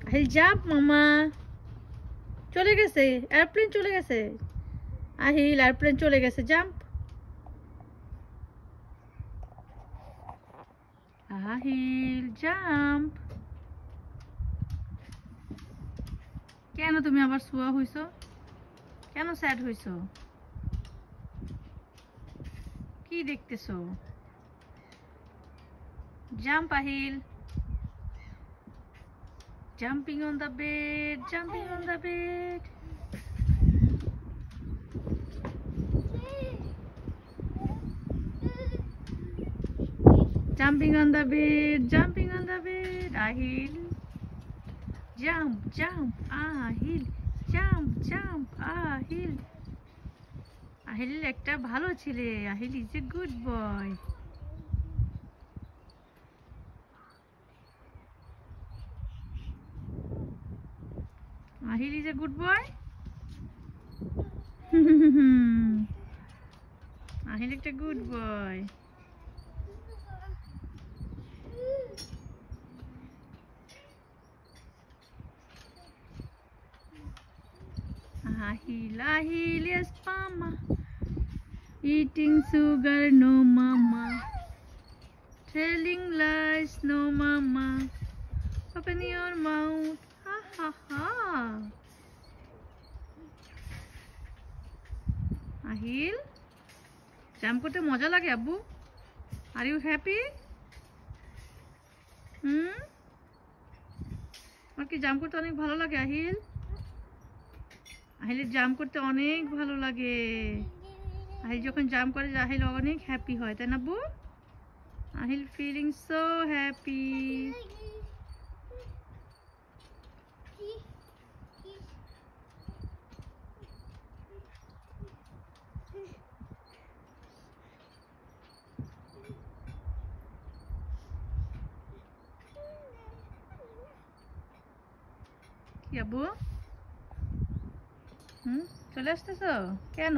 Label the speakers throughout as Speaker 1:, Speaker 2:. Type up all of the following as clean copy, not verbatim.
Speaker 1: Ahil jump মামা চলে গেছে এয়ারপ্লেন চলে গেছে আহিল এয়ারপ্লেন চলে গেছে জাম্প আহিল জাম্প কেন তুমি আবার শুয়া হইছো কেন স্যাড হইছো কি দেখতেছো jump Ahil jumping on the bed jumping on the bed jumping on the bed jumping on the bed ahil jump jump ahil jump jump ahil ahil একটা ভালো ছেলে ahil is a good boy ahil is a good boy ahil একটা good boy ahil ahil yes mama eating sugar no mama telling lies no mama open your mouth ha ha ha ahil jump করতে মজা লাগে আব্বু are you happy আমার কি jump করতে অনেক ভালো লাগে আহিল আহিলের জাম্প করতে অনেক ভালো লাগে আহিল যখন জাম্প করে আহিল অনেক হ্যাপি হয় তাই না আব্বু আহিল ফিলিং সো হ্যাপি কি আব্বু চলে আসতেছো কেন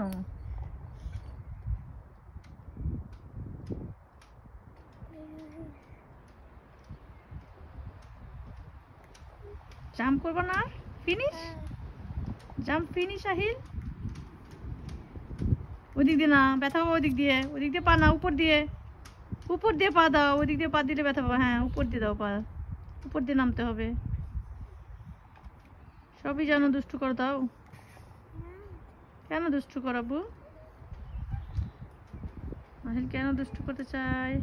Speaker 1: জাম্প করবো না ফিনিশ জাম্প ফিনিশ আহিল ওদিক দিয়ে না ব্যথা পাবো ওদিক দিয়ে পা না উপর দিয়ে পা দাও ওদিক দিয়ে পা দিলে ব্যথা পাবো হ্যাঁ উপর দিয়ে দাও পা উপর দিয়ে নামতে হবে সবই জানো দুষ্টু করে দাও কেন দুষ্টু করাবো আহিল কেন দুষ্টু করতে চায়